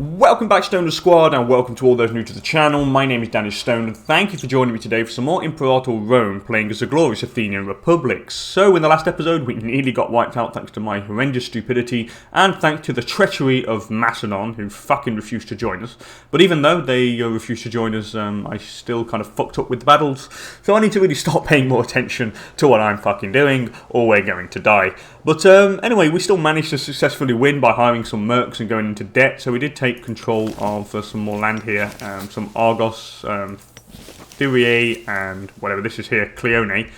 Welcome back, Stoned Squad, and welcome to all those new to the channel. My name is DanIsStoned, and thank you for joining me today for some more Imperator Rome, playing as the glorious Athenian Republic. So, in the last episode, we nearly got wiped out thanks to my horrendous stupidity, and thanks to the treachery of Macedon, who fucking refused to join us. But even though they refused to join us, I still kind of fucked up with the battles, so I need to really start paying more attention to what I'm fucking doing, or we're going to die. But anyway, we still managed to successfully win by hiring some mercs and going into debt, so we did take control of some more land here, some Argos, Phrygia, and whatever this is here, Cleone.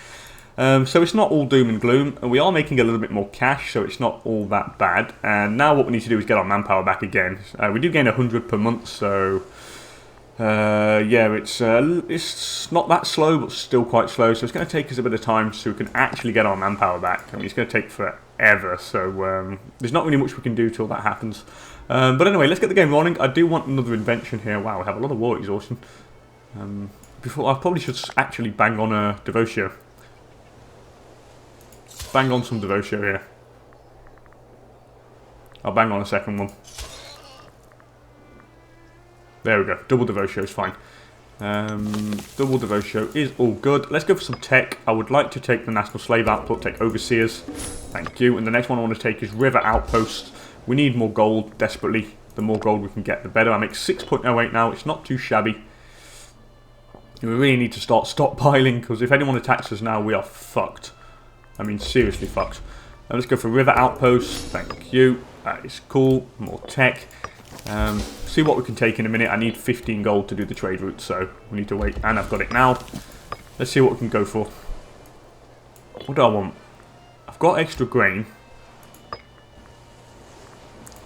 So it's not all doom and gloom, and we are making a little bit more cash, so it's not all that bad. And now what we need to do is get our manpower back again. We do gain 100 per month, so yeah, it's not that slow, but still quite slow. So it's going to take us a bit of time so we can actually get our manpower back. I mean, it's going to take forever, so there's not really much we can do till that happens. But anyway, let's get the game running. I do want another invention here. Wow, I have a lot of war exhaustion. Before I probably should actually bang on a Devotio. Bang on some Devotio here. I'll bang on a second one. There we go. Double Devotio is fine. Double Devotio is all good. Let's go for some tech. I would like to take the National Slave Output, take Overseers. Thank you. And the next one I want to take is River Outpost. We need more gold, desperately. The more gold we can get, the better. I make 6.08 now. It's not too shabby. We really need to start stockpiling, because if anyone attacks us now, we are fucked. I mean, seriously fucked. Let's go for River Outpost. Thank you. That is cool. More tech. See what we can take in a minute. I need 15 gold to do the trade route, so we need to wait. And I've got it now. Let's see what we can go for. What do I want? I've got extra grain.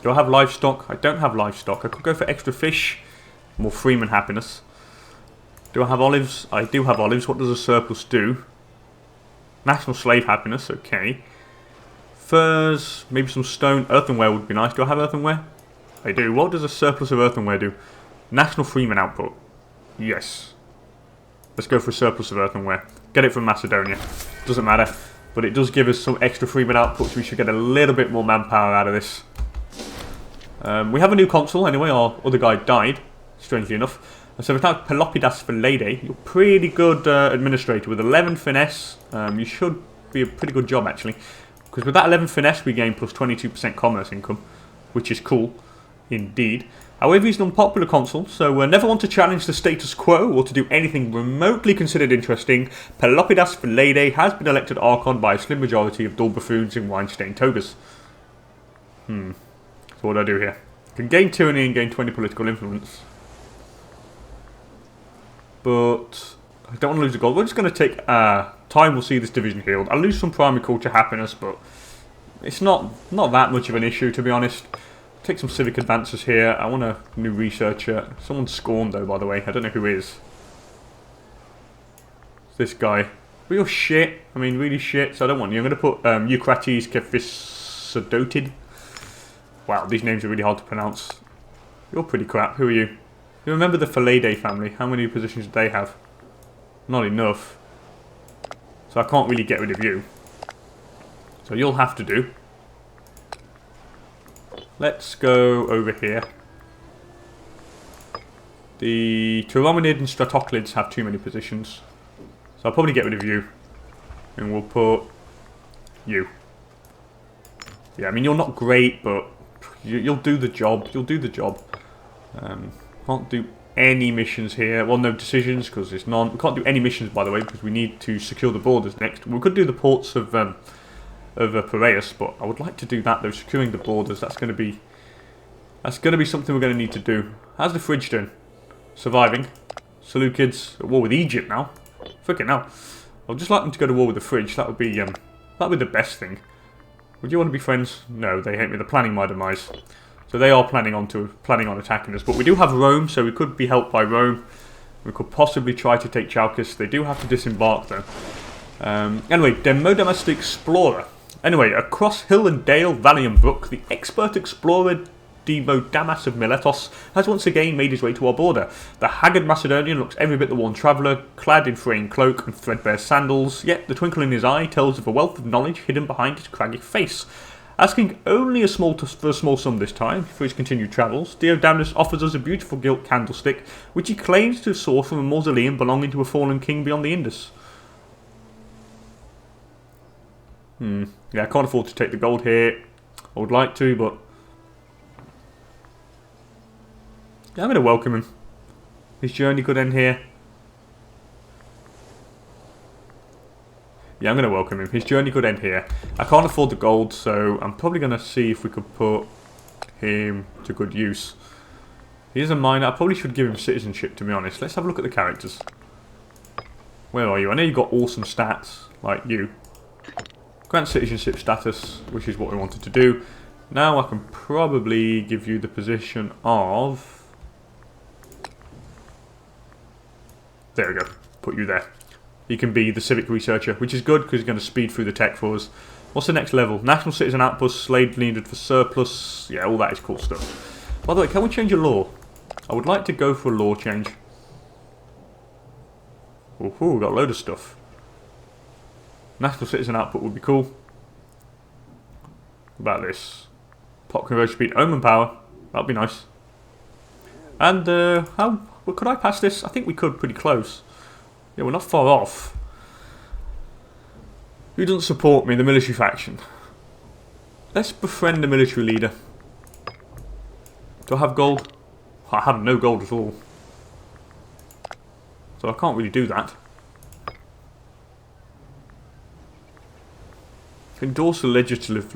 Do I have livestock? I don't have livestock. I could go for extra fish. More Freeman happiness. Do I have olives? I do have olives. What does a surplus do? National slave happiness. Okay. Furs. Maybe some stone. Earthenware would be nice. Do I have earthenware? I do. What does a surplus of earthenware do? National Freeman output. Yes. Let's go for a surplus of earthenware. Get it from Macedonia. Doesn't matter. But it does give us some extra Freeman output, so we should get a little bit more manpower out of this. We have a new consul. Anyway, our other guy died, strangely enough. So we have Pelopidas Phrygia. You're pretty good administrator. With 11 finesse, you should be a pretty good job, actually. Because with that 11 finesse, we gain plus 22% commerce income, which is cool. Indeed. However, he's an unpopular consul, so never want to challenge the status quo or to do anything remotely considered interesting. Pelopidas Phrygia has been elected Archon by a slim majority of dull buffoons in wine-stained togas. So what do I do here? Can gain tyranny and gain 20 political influence. But I don't want to lose the gold. We're just going to take time. We'll see this division healed. I'll lose some primary culture happiness, but it's not that much of an issue, to be honest. Take some civic advances here. I want a new researcher. Someone's scorned, though, by the way. I don't know who is. This guy. Real shit. I mean, really shit. So I don't want you. I'm going to put Eucrates Kephisodoted. Wow, these names are really hard to pronounce. You're pretty crap. Who are you? You remember the Phrygia family? How many positions do they have? Not enough. So I can't really get rid of you. So you'll have to do. Let's go over here. The Tyrominid and Stratoclids have too many positions. So I'll probably get rid of you. And we'll put you. Yeah, I mean, you're not great, but you'll do the job. You'll do the job. Can't do any missions here. Well, no decisions, because there's none. We can't do any missions, by the way, because we need to secure the borders next. We could do the ports of Piraeus, but I would like to do that, though. Securing the borders, that's going to be something we're going to need to do. How's the Phrygia doing? Surviving. Seleucids at war with Egypt now. Freaking hell. I'd just like them to go to war with the Phrygia. That would be the best thing. Would you want to be friends? No, they hate me. They're planning my demise. So they are planning on attacking us. But we do have Rome, so we could be helped by Rome. We could possibly try to take Chalcis. They do have to disembark, though. Anyway, Demodamas the Explorer. Anyway, across hill and dale, valley and brook, the expert explorer Demodamas of Miletos has once again made his way to our border. The haggard Macedonian looks every bit the worn traveller, clad in fraying cloak and threadbare sandals, yet the twinkle in his eye tells of a wealth of knowledge hidden behind his craggy face. Asking only for a small sum this time for his continued travels, Diodamus offers us a beautiful gilt candlestick, which he claims to have sourced from a mausoleum belonging to a fallen king beyond the Indus. Yeah, I can't afford to take the gold here. I would like to, but yeah, I'm going to welcome him. His journey could end here. Yeah, I'm going to welcome him. His journey could end here. I can't afford the gold, so I'm probably going to see if we could put him to good use. He is a miner. I probably should give him citizenship, to be honest. Let's have a look at the characters. Where are you? I know you've got awesome stats, like you. Grant citizenship status, which is what we wanted to do. Now I can probably give you the position of... There we go. Put you there. You can be the civic researcher, which is good because he's going to speed through the tech for us. What's the next level? National citizen outpost, slave needed for surplus. Yeah, all that is cool stuff. By the way, can we change a law? I would like to go for a law change. Ooh, we've got a load of stuff. National citizen output would be cool. What about this? Plot conversion speed, omen power. That'd be nice. And could I pass this? I think we could pretty close. Yeah, we're not far off. Who doesn't support me? The military faction. Let's befriend the military leader. Do I have gold? I have no gold at all. So I can't really do that. Endorse a legislative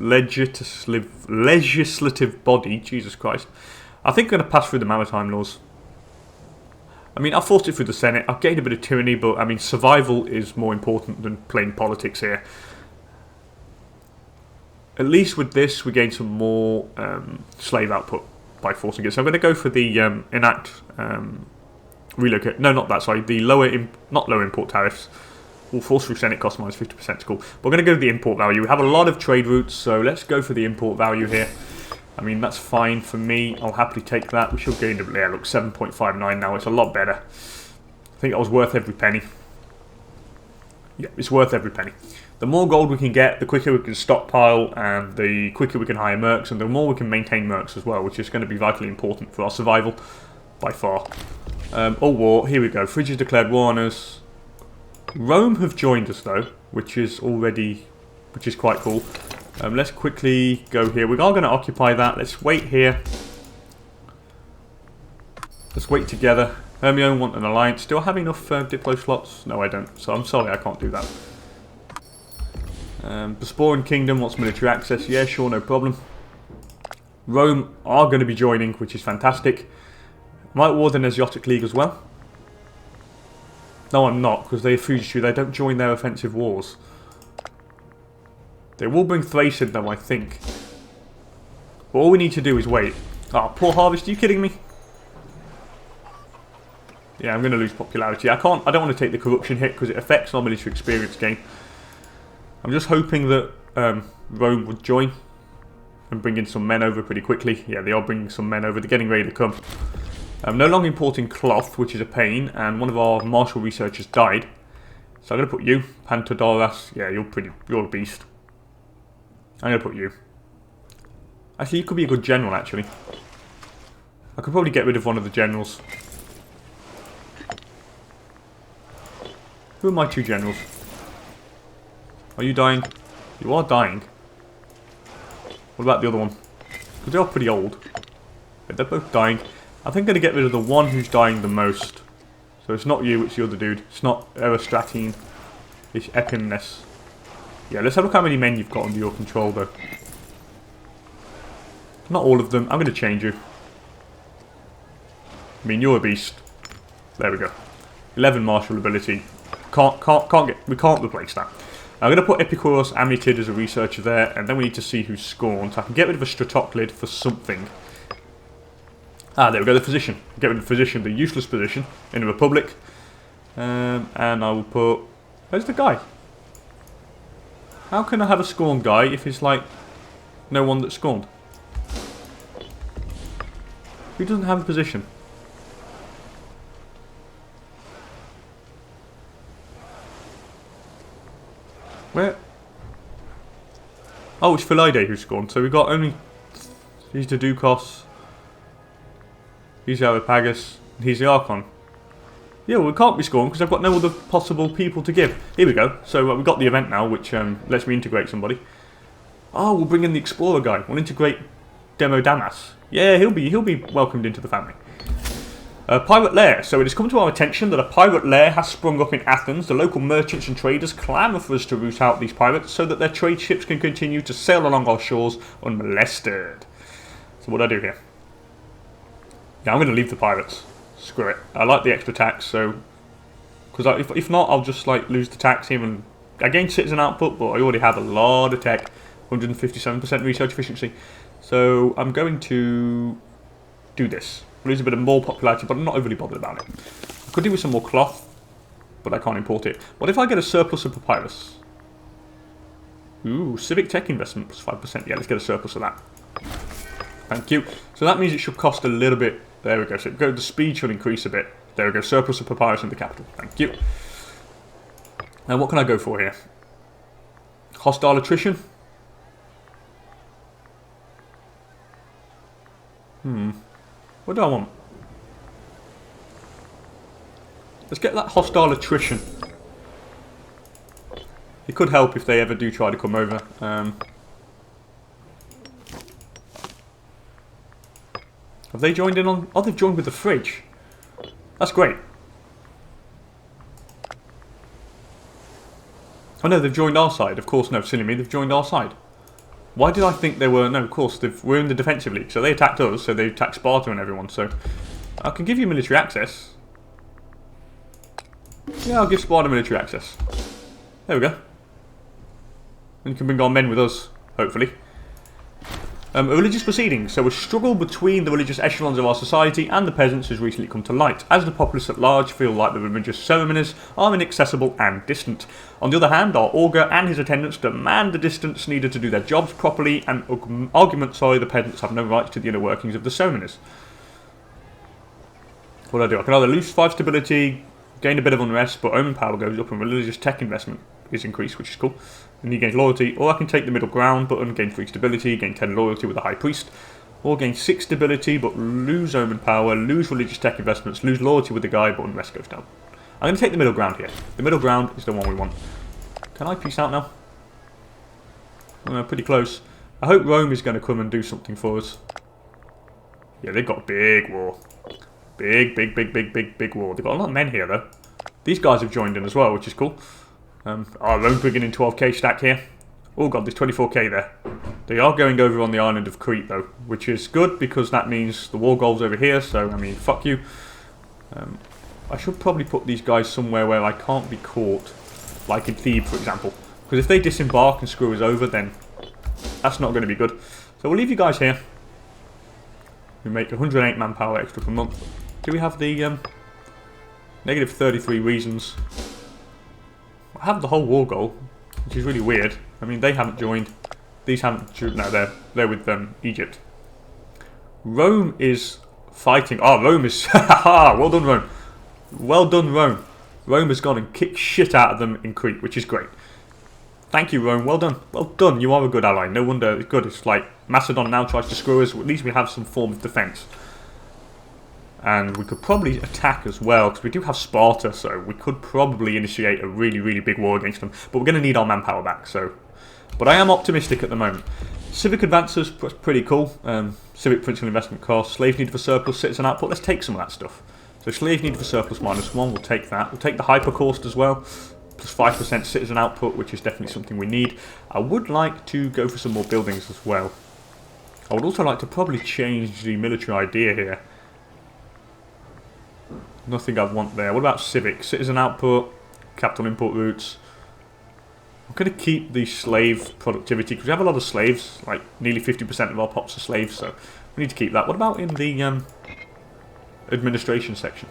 body. Jesus Christ. I think I'm going to pass through the maritime laws. I mean, I've forced it through the Senate. I've gained a bit of tyranny, but I mean, survival is more important than plain politics here. At least with this, we gain some more slave output by forcing it. So I'm going to go for the relocate. No, not that. Sorry, the not lower import tariffs. We'll force through Senate cost minus 50%. Cool. But we're going to go to the import value. We have a lot of trade routes, so let's go for the import value here. I mean, that's fine for me. I'll happily take that. We should gain, yeah, look, 7.59 now. It's a lot better. I think that was worth every penny. Yeah, it's worth every penny. The more gold we can get, the quicker we can stockpile, and the quicker we can hire mercs, and the more we can maintain mercs as well, which is going to be vitally important for our survival, by far. War, here we go. Phrygia declared war on us. Rome have joined us, though, which is quite cool. Let's quickly go here. We are going to occupy that. Let's wait here. Let's wait together. Hermione want an alliance. Do I have enough Diplo slots? No, I don't. So I'm sorry, I can't do that. Bosporan Kingdom wants military access. Yeah, sure, no problem. Rome are going to be joining, which is fantastic. Might war the Asiatic League as well. No, I'm not, because they're Phrygia. They don't join their offensive wars. They will bring Thrace in though, I think. But all we need to do is wait. Oh, poor Harvest, are you kidding me? Yeah, I'm going to lose popularity. I don't want to take the corruption hit because it affects our military experience gain. I'm just hoping that Rome would join and bring in some men over pretty quickly. Yeah, they are bringing some men over. They're getting ready to come. No longer importing cloth, which is a pain, and one of our martial researchers died. So I'm going to put you, Pantodoras. Yeah, you're a beast. I'm going to put you. Actually, you could be a good general, actually. I could probably get rid of one of the generals. Who are my two generals? Are you dying? You are dying. What about the other one? Because they are pretty old. But they're both dying. I think I'm going to get rid of the one who's dying the most. So it's not you, it's the other dude. It's not Aristratine. It's Epimnes. Yeah, let's have a look how many men you've got under your control, though. Not all of them. I'm going to change you. I mean, you're a beast. There we go. 11 martial ability. We can't replace that. I'm going to put Epikuros Amnitid as a researcher there, and then we need to see who's scorned. So I can get rid of a Stratoclid for something. Ah, there we go, the physician. Get rid of the physician, the useless physician in the Republic. And I will put... Where's the guy? How can I have a scorned guy if it's like no one that's scorned? Who doesn't have a position? Where? Oh, it's Phrygia who's gone. So we've got only... He's the Dukos. He's the Areopagus. He's the Archon. Yeah, well, we can't be scorned because I've got no other possible people to give. Here we go. So we've got the event now, which lets me integrate somebody. Oh, we'll bring in the Explorer guy. We'll integrate Demo Damas. Yeah, he'll be welcomed into the family. Pirate lair. So it has come to our attention that a pirate lair has sprung up in Athens. The local merchants and traders clamour for us to root out these pirates so that their trade ships can continue to sail along our shores unmolested. So what do I do here? Yeah, I'm going to leave the pirates. Screw it. I like the extra tax, so... Because if not, I'll just like lose the tax even... I gain citizen output, but I already have a lot of tech. 157% research efficiency. So I'm going to do this. Lose a bit of more popularity, but I'm not overly bothered about it. I could do with some more cloth, but I can't import it. What if I get a surplus of papyrus? Ooh, civic tech investment plus 5%. Yeah, let's get a surplus of that. Thank you. So that means it should cost a little bit. There we go. So the speed should increase a bit. There we go. Surplus of papyrus in the capital. Thank you. Now, what can I go for here? Hostile attrition. What do I want? Let's get that hostile attrition. It could help if they ever do try to come over. Have they joined in on... Oh, they've joined with the fridge. That's great. Oh no, they've joined our side. Of course, no, silly me, they've joined our side. Why did I think they were... No, of course, we're in the defensive league. So they attacked us, so they attacked Sparta and everyone. So I can give you military access. Yeah, I'll give Sparta military access. There we go. And you can bring our men with us, hopefully. Religious proceedings. So a struggle between the religious echelons of our society and the peasants has recently come to light, as the populace at large feel like the religious ceremonies are inaccessible and distant. On the other hand, our augur and his attendants demand the distance needed to do their jobs properly, and the peasants have no rights to the inner workings of the ceremonies. What do I do? I can either lose 5 stability, gain a bit of unrest, but omen power goes up and religious tech investment is increased, which is cool. And you gain loyalty, or I can take the middle ground button, gain 3 stability, gain 10 loyalty with the high priest, or gain 6 stability but lose omen power, lose religious tech investments, lose loyalty with the guy, but unrest goes down. I'm going to take the middle ground here. The middle ground is the one we want. Can I peace out now? Pretty close. I hope Rome is going to come and do something for us. Yeah, they've got a big war. Big war. They've got a lot of men here though. These guys have joined in as well, which is cool. Rome bringing in 12k stack here. Oh god, there's 24k there. They are going over on the island of Crete though, which is good because that means the war goal's over here, so I mean, fuck you. I should probably put these guys somewhere where I can't be caught, like in Thebes for example. Because if they disembark and screw us over, then that's not going to be good. So we'll leave you guys here. We make 108 manpower extra per month. Do we have the negative 33 reasons? I have the whole war goal, which is really weird. I mean, they haven't joined. These haven't. No, they're with Egypt. Rome is fighting. Oh, Rome is. Well done, Rome. Well done, Rome. Rome has gone and kicked shit out of them in Crete, which is great. Thank you, Rome. Well done. Well done. You are a good ally. No wonder it's good. It's like Macedon now tries to screw us. At least we have some form of defence. And we could probably attack as well, because we do have Sparta, so we could probably initiate a really big war against them. But we're going to need our manpower back, so... But I am optimistic at the moment. Civic advances, pretty cool. Civic principal investment cost, slave need for surplus, citizen output. Let's take some of that stuff. So slave need for surplus -1, we'll take that. We'll take the hyper cost as well. Plus 5% citizen output, which is definitely something we need. I would like to go for some more buildings as well. I would also like to probably change the military idea here. Nothing I want there. What about civic? Citizen output, capital import routes. I'm going to keep the slave productivity because we have a lot of slaves. Like nearly 50% of our pops are slaves, so we need to keep that. What about in the administration section?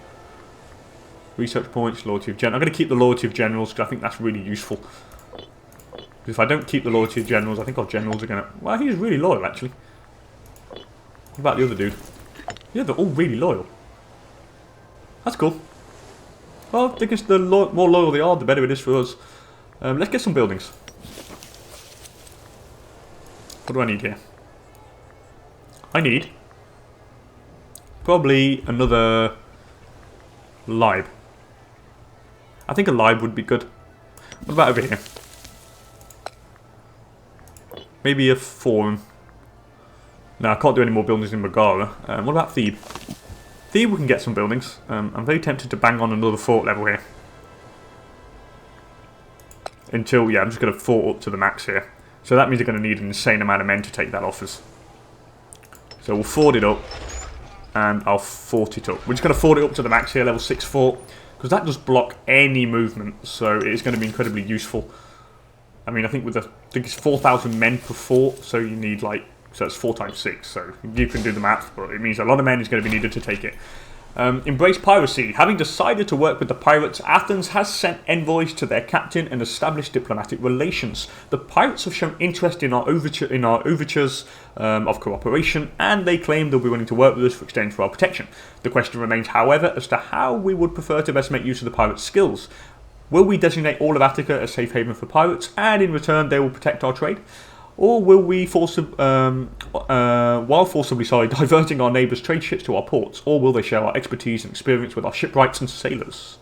Research points, loyalty of generals. I'm going to keep the loyalty of generals because I think that's really useful. If I don't keep the loyalty of generals, I think our generals are going to... Well, he's really loyal actually. What about the other dude? Yeah, they're all really loyal. That's cool. Well, I guess the more loyal they are, the better it is for us. Let's get some buildings. What do I need here? I need probably another lib. I think a lib would be good. What about over here? Maybe a forum. No, I can't do any more buildings in Megara. What about Thebe? Thebe, we can get some buildings. I'm very tempted to bang on another fort level here. Until, yeah, I'm just going to fort up to the max here. So that means they're going to need an insane amount of men to take that off us. So we'll fort it up. And I'll fort it up. We're just going to fort it up to the max here, level 6 fort. Because that does block any movement. So it's going to be incredibly useful. I mean, I think it's 4,000 men per fort. So you need like... So it's 4 times 6, so you can do the math, but it means a lot of men is going to be needed to take it. Embrace piracy. Having decided to work with the pirates, Athens has sent envoys to their captain and established diplomatic relations. The pirates have shown interest in our overtures of cooperation, and they claim they'll be willing to work with us for exchange for our protection. The question remains, however, as to how we would prefer to best make use of the pirates' skills. Will we designate all of Attica as safe haven for pirates, and in return they will protect our trade? Or will we, while forcibly diverting our neighbours' trade ships to our ports? Or will they share our expertise and experience with our shipwrights and sailors?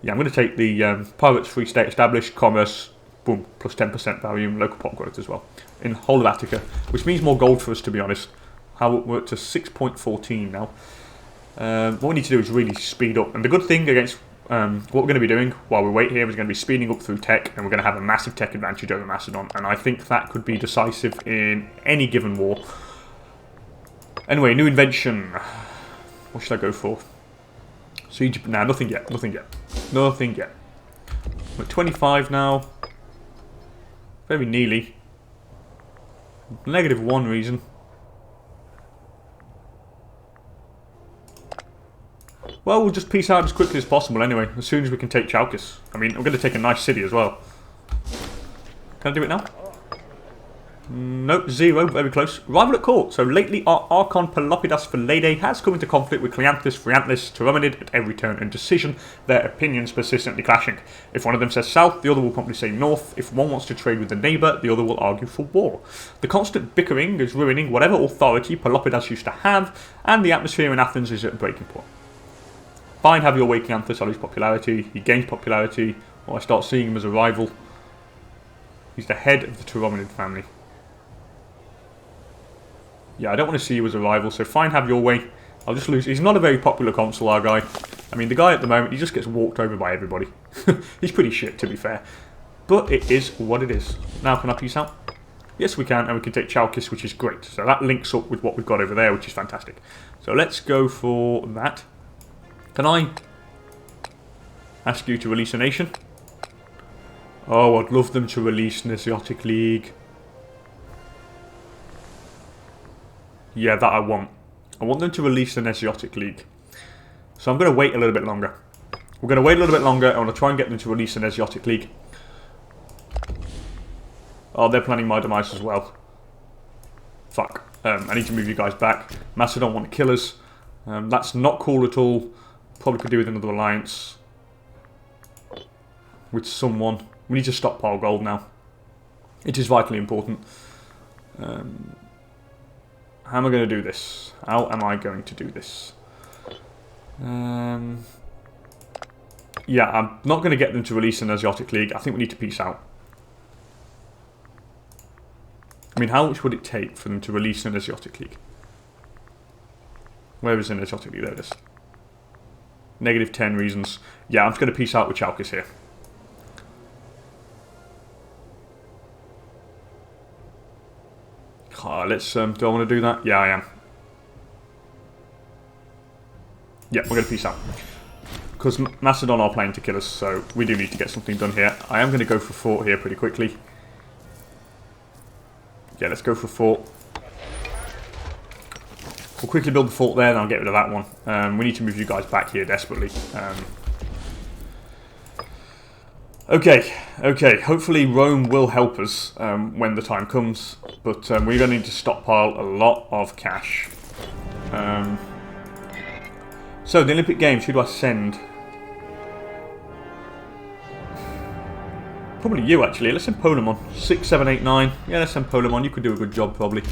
Yeah, I'm going to take the pirates free state established, commerce, boom, plus 10% value and local pot growth as well. In whole of Attica, which means more gold for us, to be honest. We're up to 6.14 now. What we need to do is really speed up. And the good thing against... what we're going to be doing while we wait here is going to be speeding up through tech, and we're going to have a massive tech advantage over Macedon, and I think that could be decisive in any given war. Anyway, new invention. What should I go for? Siege? Nah, nothing yet. Nothing yet. Nothing yet. We're at 25 now. Very nearly. -1 reason. Well, we'll just peace out as quickly as possible anyway, as soon as we can take Chalcis. I mean, I'm going to take a nice city as well. Can I do it now? Nope, 0, very close. Rival at court. So lately our Archon Pelopidas Philede has come into conflict with Cleanthus, Phryantlis, Tyrannid at every turn and decision, their opinions persistently clashing. If one of them says south, the other will promptly say north. If one wants to trade with the neighbour, the other will argue for war. The constant bickering is ruining whatever authority Pelopidas used to have, and the atmosphere in Athens is at a breaking point. Fine, have your way, Cleanthus. I lose popularity. He gains popularity, or I start seeing him as a rival. He's the head of the Tyrannid family. Yeah, I don't want to see you as a rival, so fine, have your way. I'll just lose. He's not a very popular consul, our guy. I mean, the guy at the moment, he just gets walked over by everybody. He's pretty shit, to be fair. But it is what it is. Now, can I peace out? Yes, we can, and we can take Chalcis, which is great. So that links up with what we've got over there, which is fantastic. So let's go for that. Can I ask you to release a nation? Oh, I'd love them to release an Asiatic League. Yeah, that I want. I want them to release an Asiatic League. So I'm going to wait a little bit longer. We're going to wait a little bit longer. I want to try and get them to release an Asiatic League. Oh, they're planning my demise as well. Fuck. I need to move you guys back. Macedon want to kill us. That's not cool at all. Probably could do with another alliance with someone. We need to stockpile gold now. It is vitally important. How am I going to do this? How am I going to do this? Yeah, I'm not going to get them to release an Asiatic League. I think we need to peace out. I mean, how much would it take for them to release an Asiatic League? Where is an Asiatic League? There it is. -10 reasons. Yeah, I'm just going to peace out with Chalcis here. Let's, do I want to do that? Yeah, I am. Yeah, we're going to peace out. Because Macedon are planning to kill us, so we do need to get something done here. I am going to go for fort here pretty quickly. Yeah, let's go for fort. We'll quickly build the fort there, and I'll get rid of that one. We need to move you guys back here desperately. Okay. Hopefully Rome will help us when the time comes, but we're going to need to stockpile a lot of cash. So, the Olympic Games, who do I send? Probably you, actually. Let's send Polemon. 6, 7, 8, 9. Yeah, let's send Polemon. You could do a good job, probably.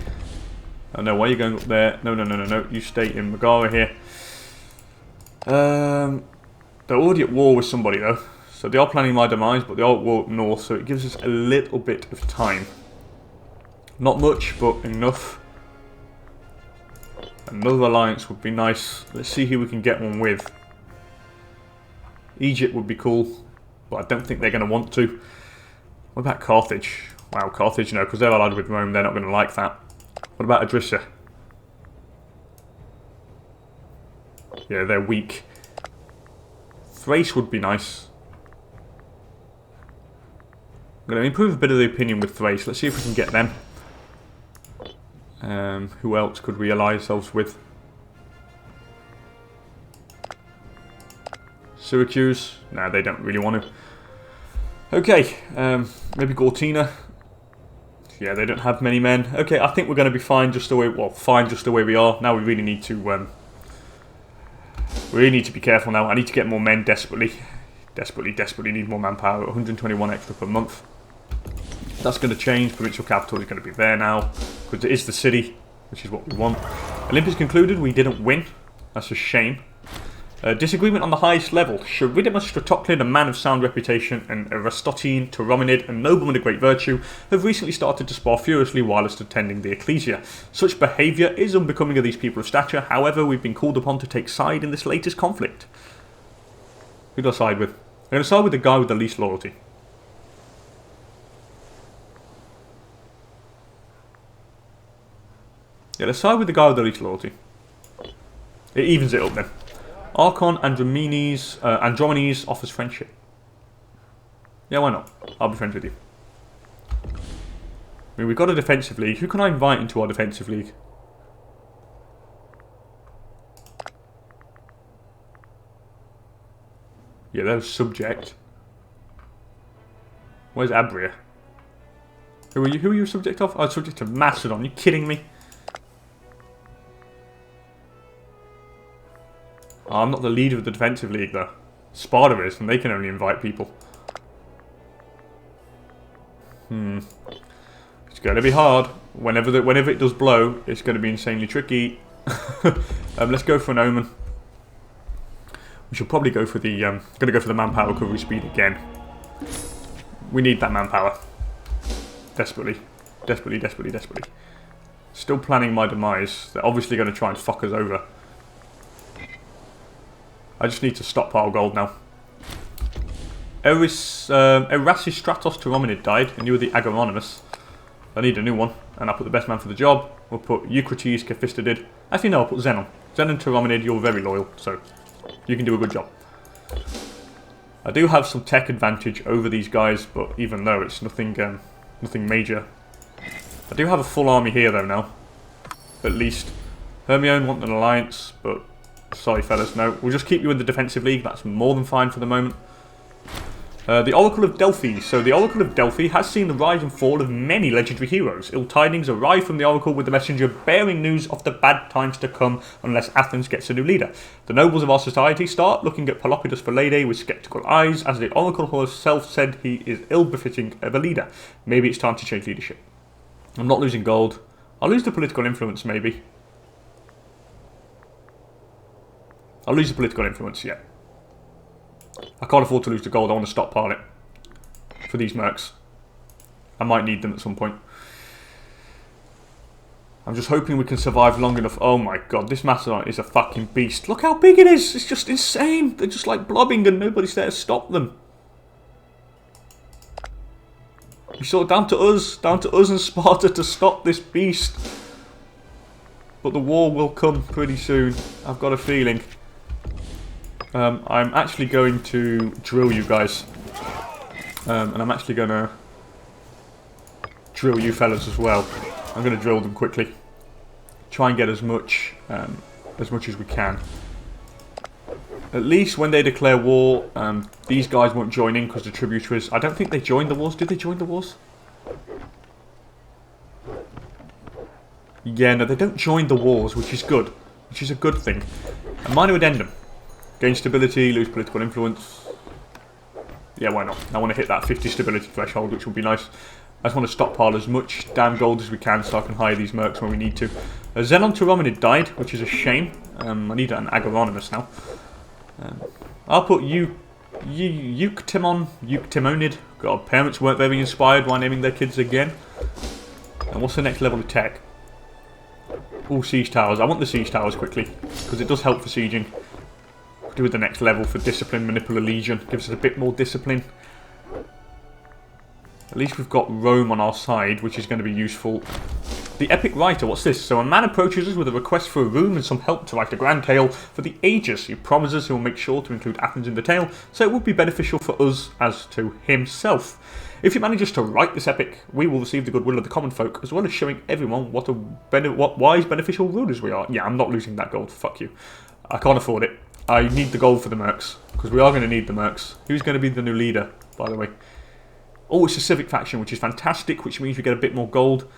Oh, no, why are you going up there? No, no, no, no, no. You stay in Megara here. They're already at war with somebody, though. So they are planning my demise, but they are at war up north, so it gives us a little bit of time. Not much, but enough. Another alliance would be nice. Let's see who we can get one with. Egypt would be cool, but I don't think they're going to want to. What about Carthage? Wow, Carthage, no, because they're allied with Rome, they're not going to like that. What about Adrissa? Yeah, they're weak. Thrace would be nice. I'm going to improve a bit of the opinion with Thrace. Let's see if we can get them. Who else could we ally ourselves with? Syracuse? Nah, they don't really want to. Okay, maybe Gortina. Yeah, they don't have many men. Okay, I think we're going to be fine just the way, well, fine just the way we are. Now we really need to, be careful now. I need to get more men desperately. Desperately need more manpower. 121 extra per month. That's going to change. Provincial capital is going to be there now, because it is the city, which is what we want. Olympus concluded. We didn't win. That's a shame. Disagreement on the highest level. Charidemus Stratoclid, a man of sound reputation, and Aristotine, Tauromenid, a nobleman of great virtue, have recently started to spar furiously whilst attending the ecclesia. Such behaviour is unbecoming of these people of stature. However, we've been called upon to take side in this latest conflict. Who do I side with? I'm going to side with the guy with the least loyalty. Yeah, let's side with the guy with the least loyalty. It evens it up then. Archon Andromenes offers friendship. Yeah, why not? I'll be friends with you. I mean, we've got a defensive league. Who can I invite into our defensive league? Yeah, they're subject. Where's Abria? Who are you? Who are you subject of? Oh, subject of Macedon. Are you kidding me? Oh, I'm not the leader of the defensive league, though. Sparta is, and they can only invite people. It's going to be hard. Whenever it does blow, it's going to be insanely tricky. Let's go for an omen. We should probably go for the going to go for the manpower recovery speed again. We need that manpower desperately. Still planning my demise. They're obviously going to try and fuck us over. I just need to stockpile gold now. Erasistratos Tauromenid died, and you were the Agaronimus. I need a new one, and I'll put the best man for the job. We'll put Eucrates Caphistodid. Actually, no, I'll put Zenon. Zenon Tauromenid, you're very loyal, so you can do a good job. I do have some tech advantage over these guys, but even though it's nothing major. I do have a full army here, though, now. At least. Hermione want an alliance, but sorry, fellas, no. We'll just keep you in the defensive league. That's more than fine for the moment. The Oracle of Delphi. So the Oracle of Delphi has seen the rise and fall of many legendary heroes. Ill tidings arrive from the Oracle with the messenger bearing news of the bad times to come unless Athens gets a new leader. The nobles of our society start looking at Pelopidas Philede with sceptical eyes, as the Oracle herself said he is ill-befitting of a leader. Maybe it's time to change leadership. I'm not losing gold. I'll lose the political influence, maybe. I'll lose the political influence, yeah. I can't afford to lose the gold. I want to stockpile it for these mercs. I might need them at some point. I'm just hoping we can survive long enough. Oh my god, this Macedon is a fucking beast. Look how big it is. It's just insane. They're just like blobbing and nobody's there to stop them. It's sort of down to us and Sparta to stop this beast. But the war will come pretty soon. I've got a feeling. I'm actually going to drill you guys. And I'm actually going to drill you fellas as well. I'm going to drill them quickly. Try and get as much as we can. At least when they declare war, these guys won't join in because the tributaries... I don't think they joined the wars. Did they join the wars? Yeah, no, they don't join the wars, which is good. Which is a good thing. A minor addendum. Gain stability, lose political influence. Yeah, why not? I want to hit that 50 stability threshold, which will be nice. I just want to stockpile as much damn gold as we can so I can hire these mercs when we need to. Xenon Pterominid died, which is a shame. I need an Agaronimus now. I'll put Euctimonid. God, parents weren't very inspired while naming their kids again. And what's the next level of tech? All siege towers. I want the siege towers quickly, because it does help for sieging. Do with the next level for discipline, manipula legion. Gives us a bit more discipline. At least we've got Rome on our side, which is going to be useful. The Epic Writer, what's this? So a man approaches us with a request for a room and some help to write a grand tale for the ages. He promises he will make sure to include Athens in the tale, so it would be beneficial for us as to himself. If he manages to write this epic, we will receive the goodwill of the common folk, as well as showing everyone what wise, beneficial rulers we are. Yeah, I'm not losing that gold, fuck you. I can't afford it. I need the gold for the mercs, because we are going to need the mercs. Who's going to be the new leader, by the way? Oh, it's a civic faction, which is fantastic, which means we get a bit more gold.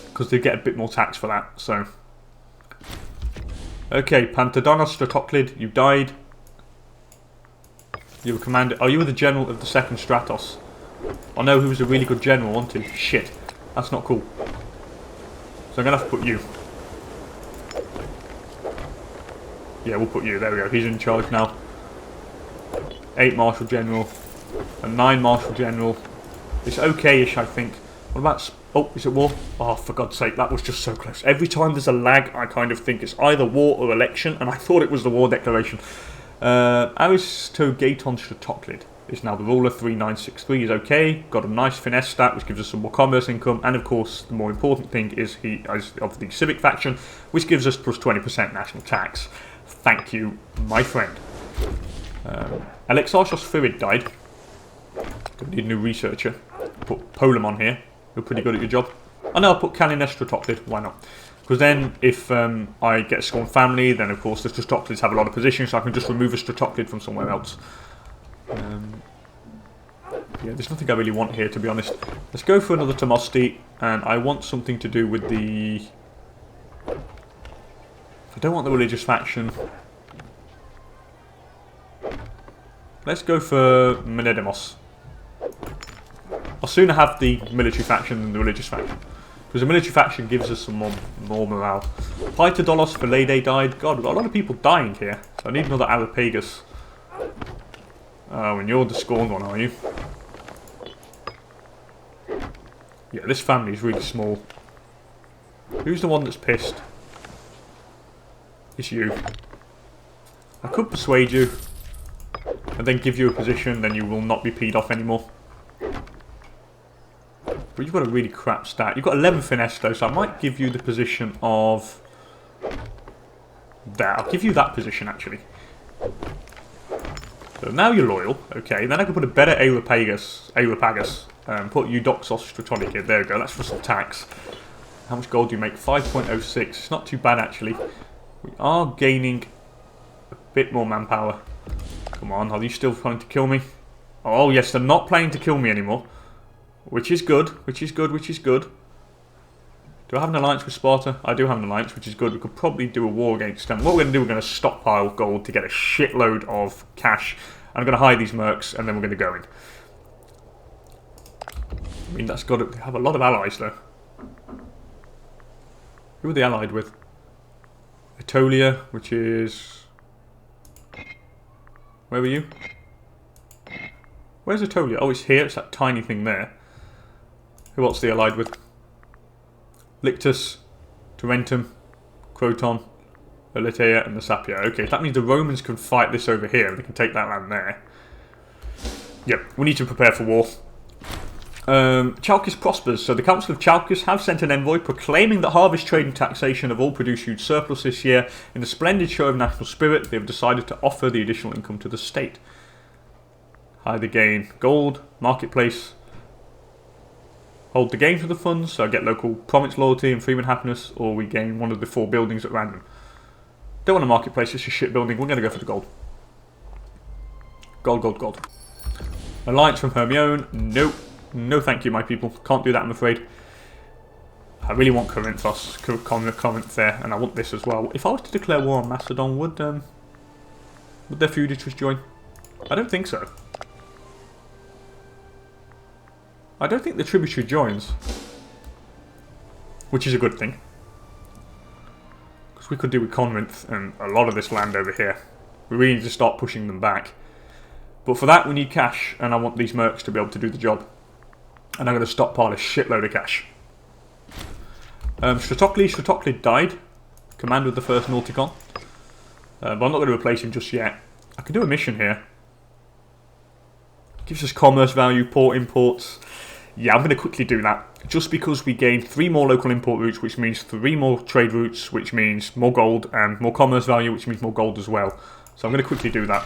Because they get a bit more tax for that, so. Okay, Pantadonos Stratoclid, you died. You were commander. Oh, you were the general of the second Stratos. I know who was a really good general, wasn't he? Shit. That's not cool. So I'm going to have to put you. Yeah, we'll put you. There we go. He's in charge now. 8 Marshal General. A 9 Marshal General. It's okay-ish, I think. What about... Oh, is it war? Oh, for God's sake, that was just so close. Every time there's a lag, I kind of think it's either war or election, and I thought it was the war declaration. Aristogaton Stratoclid is now the ruler. 3963 is okay. Got a nice finesse stat, which gives us some more commerce income, and of course, the more important thing is he is of the civic faction, which gives us plus 20% national tax. Thank you, my friend. Alexarchos Phyrid died. Gonna need a new researcher. Put Polemon here. You're pretty good at your job. Oh no, I'll put Calines Stratoclid. Why not? Because then, if I get a Scorn family, then of course the Stratoclids have a lot of positions, so I can just remove a Stratoclid from somewhere else. Yeah, there's nothing I really want here, to be honest. Let's go for another Tomosti, and I want something to do with the... I don't want the religious faction. Let's go for Menedemos. I'll sooner have the military faction than the religious faction. Because the military faction gives us some more morale. Pythodolos Philede died. God, we've got a lot of people dying here. So I need another Areopagus. Oh, and you're the scorned one, are you? Yeah, this family is really small. Who's the one that's pissed? It's you. I could persuade you. And then give you a position, then you will not be peed off anymore. But you've got a really crap stat. You've got 11 finesse though, so I might give you the position of... There, I'll give you that position actually. So now you're loyal, okay. Then I can put a better Areopagus, put Eudoxos Stratonic here. There we go, that's for some tax. How much gold do you make? 5.06. It's not too bad actually. We are gaining a bit more manpower. Come on, are you still trying to kill me? Oh yes, they're not planning to kill me anymore. Which is good, which is good, which is good. Do I have an alliance with Sparta? I do have an alliance, which is good. We could probably do a war against them. What we're going to do, we're going to stockpile gold to get a shitload of cash. I'm going to hide these mercs, and then we're going to go in. I mean, that's got to have a lot of allies, though. Who are they allied with? Aetolia, which is... Where were you? Where's Aetolia? Oh, it's here. It's that tiny thing there. Who else are they allied with? Lictus, Tarentum, Croton, Elatea, and the Sapia. Okay, that means the Romans can fight this over here. They can take that land there. Yep, we need to prepare for war. Chalcis prospers. So the Council of Chalcis have sent an envoy proclaiming that harvest, trade and taxation have all produced huge surplus this year. In a splendid show of national spirit, they have decided to offer the additional income to the state. Either gain gold, marketplace, hold the gain for the funds, so I get local province loyalty and freeman happiness, or we gain one of the 4 buildings at random. Don't want a marketplace, it's a shit building, we're going to go for the gold. Gold, gold, gold. Alliance from Hermione, nope. No thank you, my people. Can't do that, I'm afraid. I really want Corinth there, and I want this as well. If I was to declare war on Macedon, would their feudatories join? I don't think so. I don't think the tributary joins. Which is a good thing. Because we could do with Corinth and a lot of this land over here. We really need to start pushing them back. But for that we need cash, and I want these mercs to be able to do the job. And I'm going to stockpile a shitload of cash. Stratocles died. Commander of the first Nauticon. But I'm not going to replace him just yet. I can do a mission here. Gives us commerce value, port imports. Yeah, I'm going to quickly do that. Just because we gain 3 more local import routes, which means 3 more trade routes, which means more gold, and more commerce value, which means more gold as well. So I'm going to quickly do that.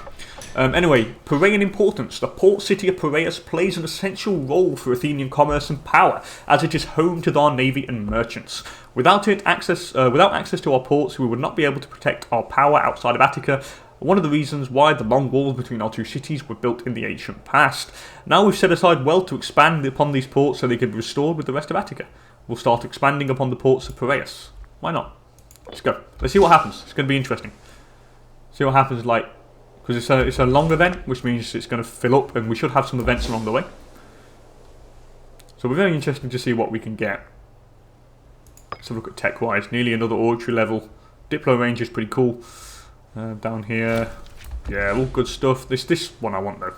Anyway, Piraean importance. The port city of Piraeus plays an essential role for Athenian commerce and power, as it is home to our navy and merchants. Without access to our ports, we would not be able to protect our power outside of Attica. One of the reasons why the long walls between our two cities were built in the ancient past. Now we've set aside well to expand upon these ports so they can be restored with the rest of Attica. We'll start expanding upon the ports of Piraeus. Why not? Let's go. Let's see what happens. It's going to be interesting. See what happens, like, because it's a long event, which means it's going to fill up, and we should have some events along the way. So we're very interested to see what we can get. Let's have a look at tech-wise. Nearly another oratory level. Diplo range is pretty cool. Down here, yeah, all good stuff. This one I want though,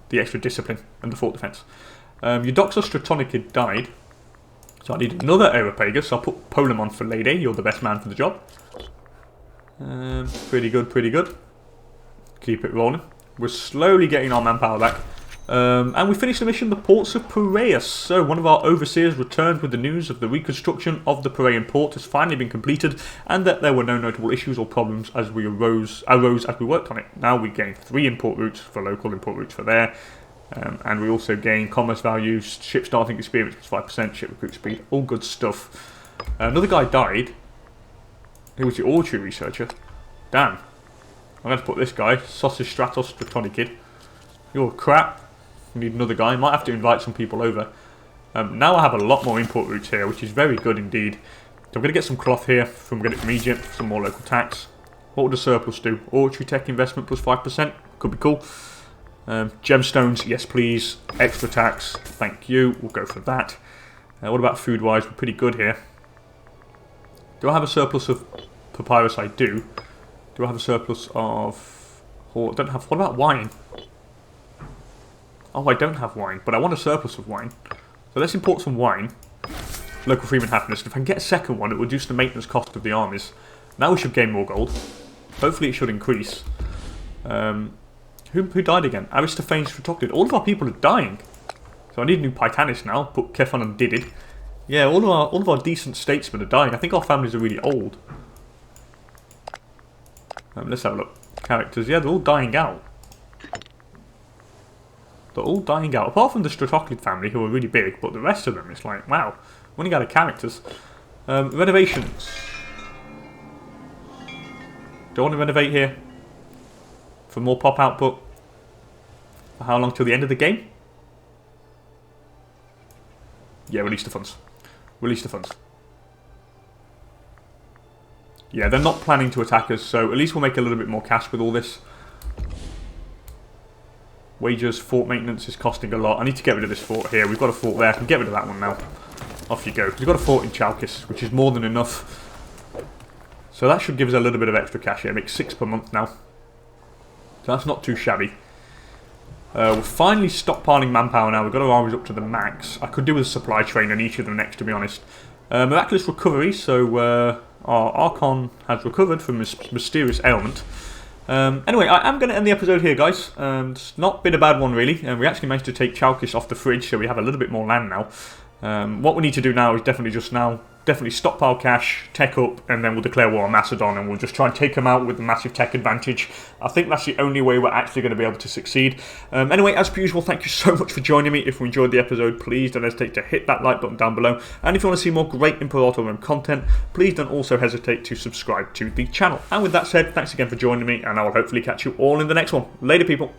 the extra discipline and the fort defense. Eudoxos Stratonicid died, so I need another Aeropagus. I'll put Polemon for Lady. You're the best man for the job. Pretty good, pretty good. Keep it rolling. We're slowly getting our manpower back. And we finished the mission, the ports of Piraeus. So one of our overseers returned with the news of the reconstruction of the Piraean port has finally been completed, and that there were no notable issues or problems as we arose as we worked on it. Now we gain 3 import routes for local, import routes for there, and we also gain commerce values, ship starting experience plus 5%, ship recruit speed, all good stuff. Another guy died. He was the oratory researcher. Damn. I'm going to put this guy, Sausage Stratos Stratonicid. You're crap. We need another guy. Might have to invite some people over. Now I have a lot more import routes here, which is very good indeed. So I'm going to get some cloth here get it from Egypt, some more local tax. What would the surplus do? Oratory tech investment plus 5%. Could be cool. Gemstones, yes please. Extra tax, thank you. We'll go for that. What about food-wise? We're pretty good here. Do I have a surplus of papyrus? I do. Do I have a surplus of... I don't have... What about wine? Oh, I don't have wine, but I want a surplus of wine. So let's import some wine. Local freeman happiness. If I can get a second one, it will reduce the maintenance cost of the armies. Now we should gain more gold. Hopefully it should increase. Who died again? Aristophanes Photoclid. All of our people are dying. So I need a new Pitanis now. Put Kephon and Didid. Yeah, all of our decent statesmen are dying. I think our families are really old. Let's have a look. Characters. Yeah, they're all dying out. They're all dying out, apart from the Stratoclid family, who are really big, but the rest of them, it's like, wow, running out of characters. Renovations. Do I want to renovate here? For more pop output? For how long, till the end of the game? Yeah, release the funds. Release the funds. Yeah, they're not planning to attack us, so at least we'll make a little bit more cash with all this. Wages, fort maintenance is costing a lot. I need to get rid of this fort here. We've got a fort there. I can get rid of that one now. Off you go. We've got a fort in Chalcis, which is more than enough. So that should give us a little bit of extra cash here. Make 6 per month now. So that's not too shabby. We're finally stockpiling manpower now. We've got our armies up to the max. I could do with a supply train on each of them next, to be honest. Miraculous recovery. So our Archon has recovered from this mysterious ailment. Anyway, I am going to end the episode here, guys. It's not been a bad one, really. And we actually managed to take Chalcis off the fridge, so we have a little bit more land now. What we need to do now is definitely stockpile cash, tech up, and then we'll declare war on Macedon, and we'll just try and take them out with the massive tech advantage. I think that's the only way we're actually going to be able to succeed. Anyway, as per usual, thank you so much for joining me. If you enjoyed the episode, please don't hesitate to hit that like button down below. And if you want to see more great Imperator Rome content, please don't also hesitate to subscribe to the channel. And with that said, thanks again for joining me, and I will hopefully catch you all in the next one. Later, people.